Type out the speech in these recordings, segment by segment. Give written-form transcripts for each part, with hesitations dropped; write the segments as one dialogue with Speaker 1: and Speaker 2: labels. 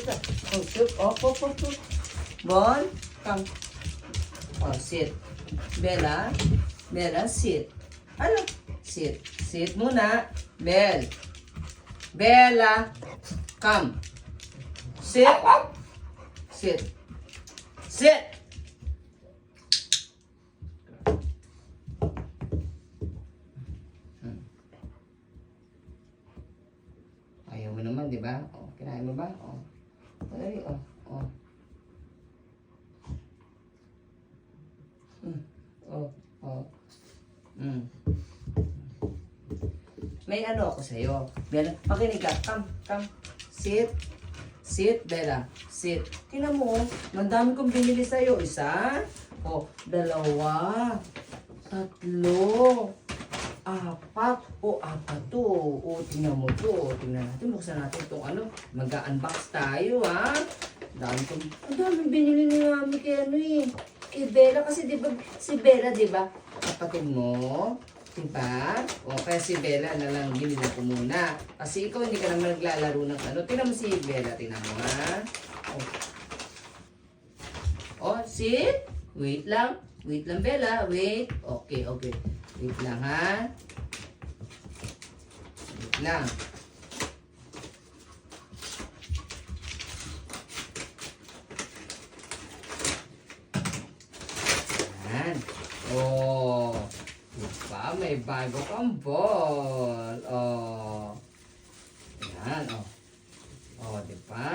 Speaker 1: Oh, sit. Up. Ball, come. Oh, sit. Bella, sit. Ano? Sit. Sit muna. Bella, come. Sit. Sit. Sit. Ayaw mo naman, di ba? Oh, kinain mo ba? Oh. Madali, oh. Oh. Oh. May ano ako sa'yo. Bella, makinig ka. Come. Sit. Sit, Bella. Sit. Tingnan mo, ang dami kong binili sa'yo. Isa. O, dalawa. Tatlo. Apat. O, apat to. O, tingnan mo to. Tingnan natin. Buksan natin itong ano. Mag-unbox tayo, ha? Ang dami binili ni Mami kay ano eh. Kay Bella. Kasi diba, si Bella, diba? Kapatid mo. Diba? O, kaya si Bella na lang binili ko muna. Kasi ikaw hindi ka naman naglalaro ng ano. Tingnan mo si Bella. Tingnan mo, ha? O, sit. Wait lang. Wait lang, Bella. Wait. Okay. Wait lang, ha? Wait lang. Yan. Oh. Diba? May bago kang ball. Oh. Yan, oh. Oh, diba?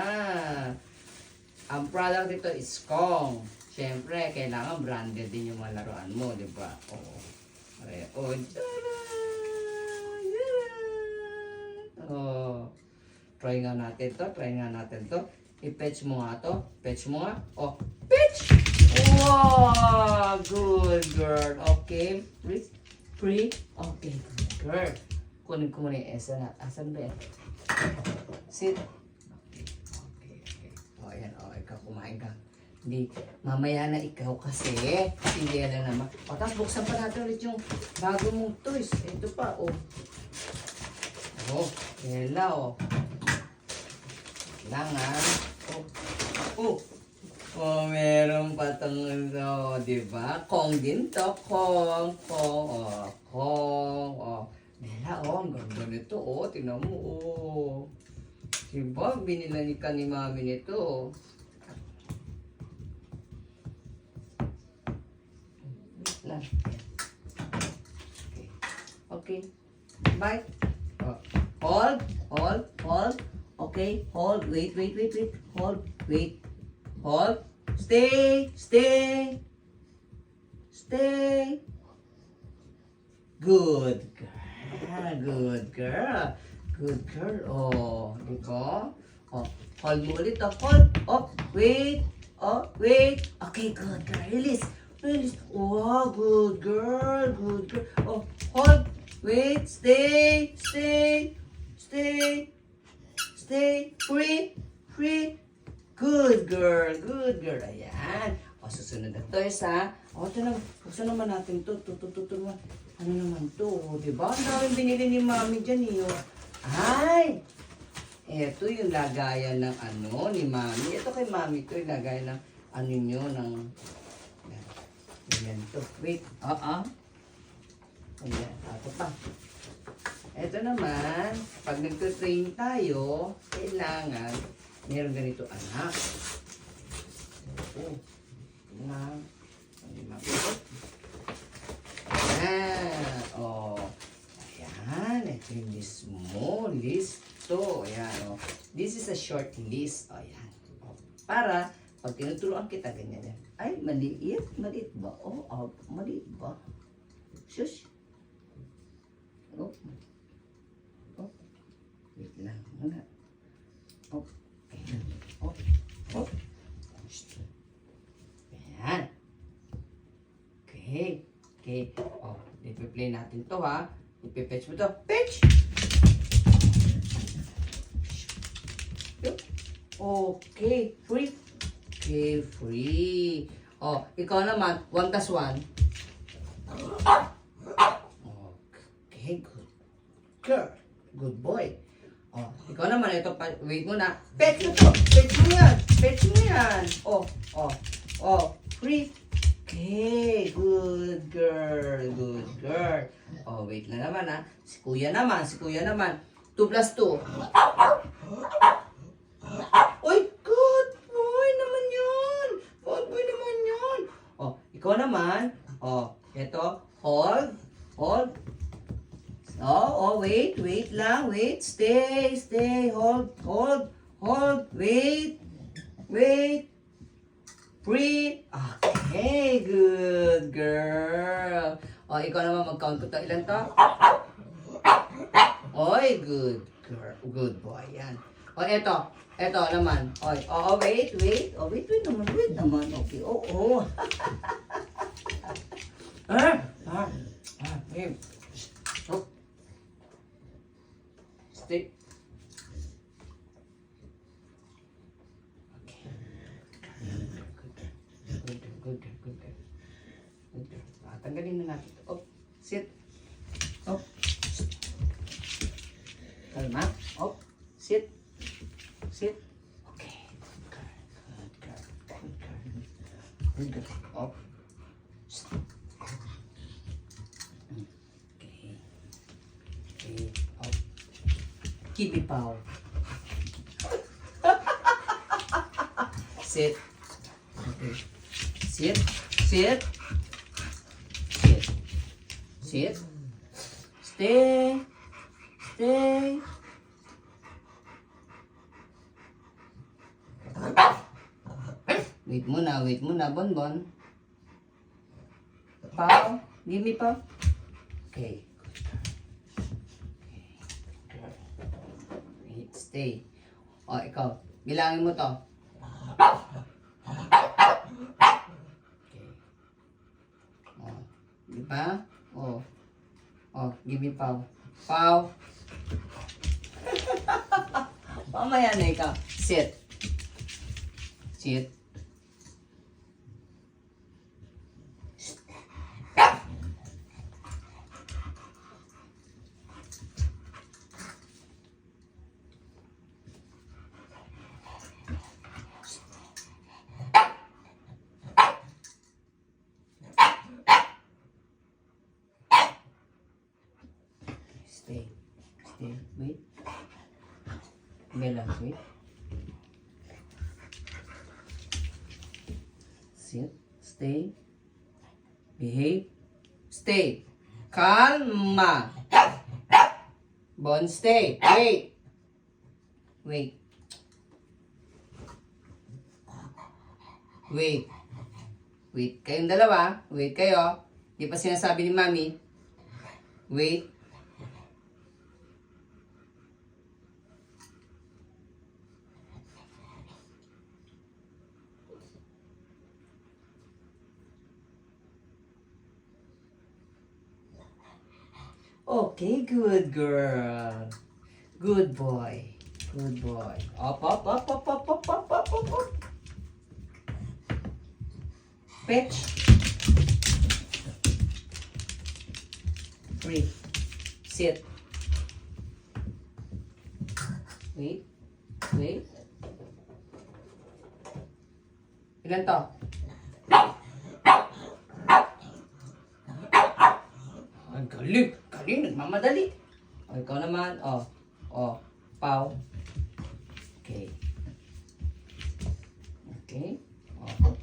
Speaker 1: Ang product dito is Kong. Siyempre, kailangan branded din yung mga laruan mo, diba? Oh. Okay. Oh. Oh. Try nga natin to. I-fetch mo nga to. Fetch mo nga. Oh. Fetch! Wow! Good girl. Okay. Free. Okay. Good girl. Kunin ko muna yung esa na. Asan ba yan? Sit. Okay. O, ayan. O, ikaw kumain ka. Hindi. Mamaya na ikaw kasi. Hindi na naman. O, tapos buksan pa natin ulit yung bago mong toys. Ito pa. O. O. Hela. O. Kailangan. O. Oh, meron pa itong, diba? Kong din to. Kong. Bella, ang ganda nito, tingnan mo, Diba? Binila ni Mami nito, Okay. Bye. Hold. Okay, hold. Wait. Hold. Stay. Good girl. Oh, diba? Oh, hold mo ulit. Hold. Oh, wait. Okay, good girl. Release. Oh, good girl. Oh, hold. Wait. Stay. Free. Good girl. Ayan. O, susunod na toys, ha? O, ito na. Buksan naman natin to. Ano naman to? Diba? Ang daming binili ni Mami dyan, Ay! Ito yung lagayan ng ano ni Mami. Ito kay Mami to yung lagayan ng ano nyo, ng... Ayan to. Wait. Ayan. Ito pa. Ito naman, pag nagtutrain tayo, kailangan meron ganito anak. Ayan. Ayan. Ito yung list mo. Listo. Ayan. This is a short list. Ayan. Para, pag tinuturuan kita, ganyan yan. Ay, maliit. Maliit ba? Maliit ba? Shush. Wait lang muna. Ayan. Okay. Ipi-play natin to, ha. Ipi-fetch mo to. Fetch! Okay. Free. Ikaw naman. 1 + 1. Okay, good girl. Good boy. Oh, ikaw naman, ito pa, wait muna. Fetch mo to. Fetch mo yan. Fetch mo yan. Oh. Free. Okay, good girl. Good girl. Oh, wait lang naman ha. Si kuya naman. 2 plus 2. Uy, good boy naman yun. Good boy naman yun. Oh, ikaw naman. Oh, ito. Hold. Wait lang, stay, hold, wait, breathe. Okay, good girl. O, ikaw naman mag-count ko to. Ilan to? Oy, good girl, good boy, yan. O, eto naman. Oy, wait naman, okay, okay. Oh. Stay. Okay. Good. Tanggalin na natin. Oh, sit. Oh. Kalma. Oh, sit. Okay. Good girl. Oh. Keep it power. Sit. Okay. Sit. Stay. Wait muna, Bonbon. Pao. Give me pao. Okay. Stay. O, ikaw. Bilangin mo to. Okay. O, di ba? O, give me pau. Pau. Mamaya na ikaw. Sit. Stay. Wait. Bella, wait. Sit. Stay. Behave. Stay. Kalma. Bon, stay. Wait. Kayong dalawa. Wait kayo. Di pa sinasabi ni Mami. Wait. Okay, good girl. Good boy. Up. Fetch. Free. Sit. Wait. Ilan to? Ang galing, nagmamadali. O, ikaw naman, pau. Okay.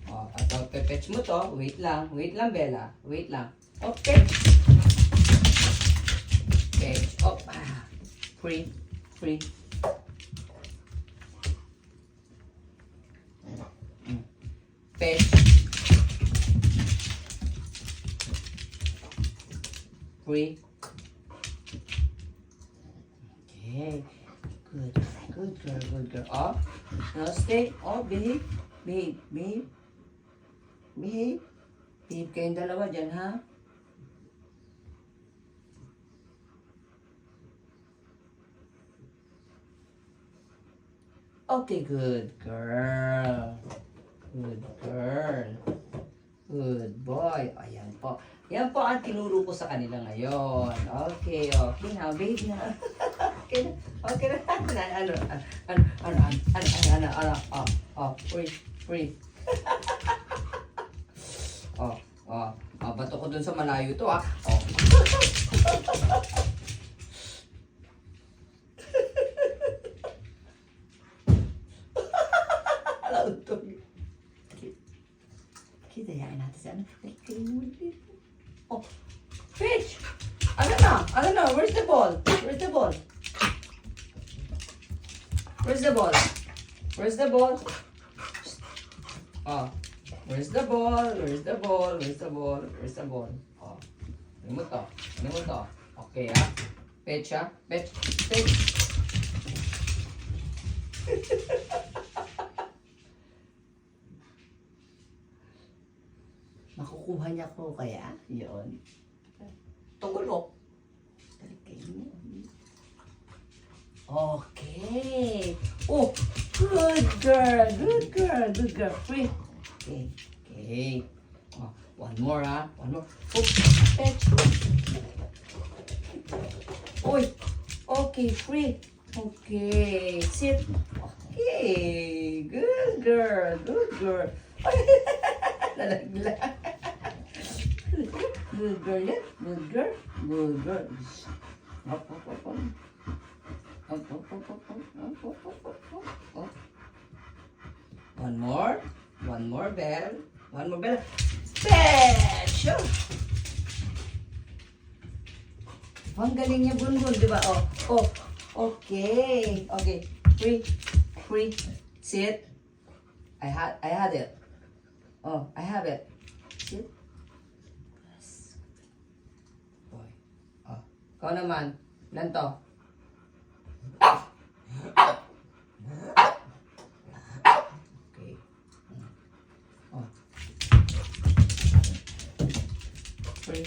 Speaker 1: At pepetch mo to. Wait lang, Bella. Wait lang. Okay. Fetch. Free. Fetch. Free. Okay. Good girl. Now stay. Behave. Behave kayong dalawa dyan, ha? Okay, good girl. Good boy. Ayan po. Yan po ang tinuro ko sa kanila ngayon. Okay, now, babe na. Okay na. Okay na. Free. Free. Bato ko dun sa malayo to, ah. Launtog. Kita yain natin sa ano. Pitch! Ano na? Where's the ball? Where's the ball? Where's the ball? Where's the ball? Where's the ball? Where's the ball? Where's the ball? Where's the ball? Ano mo to? Ano mo to? Okay, ah. Pitch, ah. Pitch. Pitch. Makukuha niya ko kaya? Yun. Tugulo. Okay. Oh, good girl. Good girl. Good girl. Free. Okay. Okay. One more, ah. One more. Oh, fetch. Oy. Okay, free. Okay. Sit. Okay. Good girl. Good girl. Nalaglag. Good girl, yeah. Good girl. Good girl. Up. One more. One more bell. One more bell. Special! Ang galing niya, Bunbun, di ba? Okay. Okay. Free. Sit. I had it. I have it. Sit. Yes. Boy. Ikaw naman. Ilan to? Okay.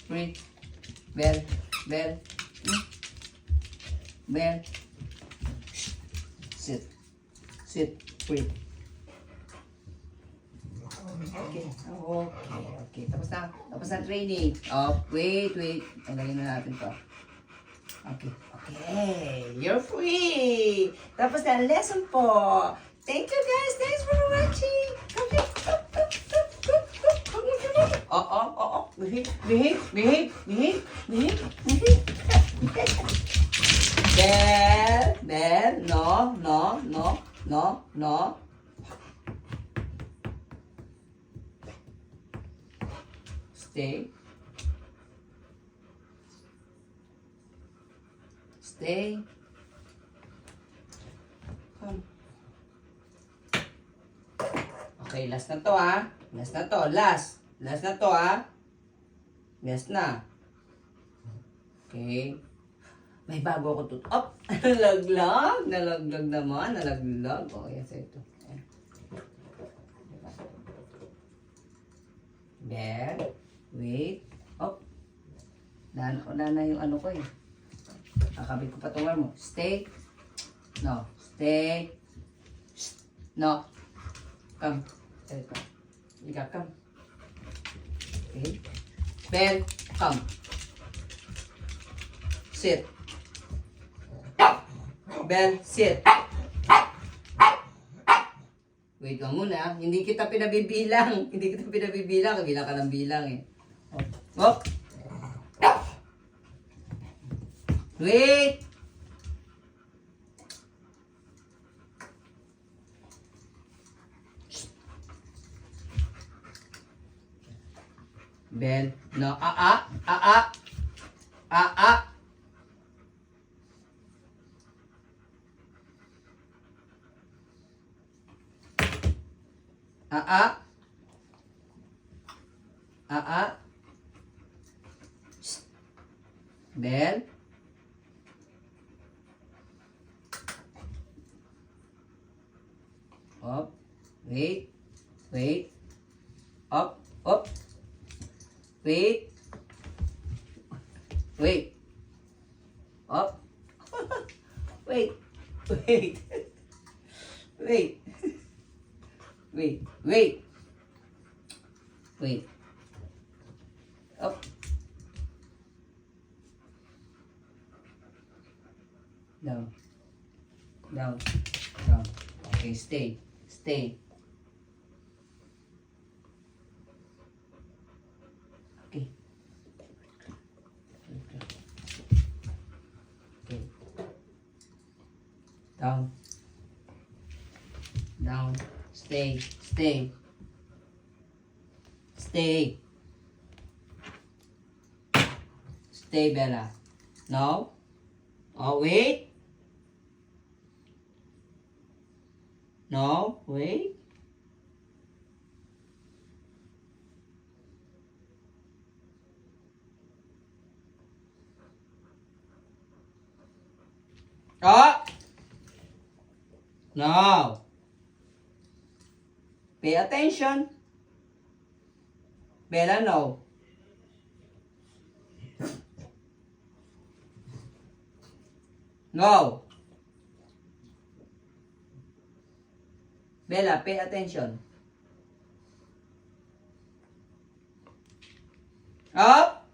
Speaker 1: Free. Bell. Sit. Free. Okay. Tapos na training. Wait. Tanggalin na natin to. Okay. You're free. Tapos na lesson po. Thank you guys. Thanks for watching. Behave. Bell. No. Stay. Come. Okay, last na to, ha. Last na to, ha. Last na. Okay. May bago ako tuto. Nalaglag naman. Oh, yes, ito. Bell. Wait. Wala na yung ano ko, eh. Kakabit ko pa itong arm mo. Stay. No. Stay. No. Come. Ito. Come. Okay. Bell. Come. Sit. Bell. Sit. Wait lang muna. Hindi kita pinabibilang. Bilang ka ng bilang, eh. Up. Wait. Bell. No. Bell. Up. Wait. Up. Wait. Up. Wait. Up. Down. Down. Down. Okay, stay. Stay. Okay. Okay. Down. Down. Stay. Stay. Stay. Stay, Bella. No. Oh, wait. No, wait. Oh! No. Pay attention. Bella, no. No. Bella, pay attention. Up.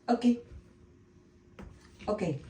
Speaker 1: Okay. Okay.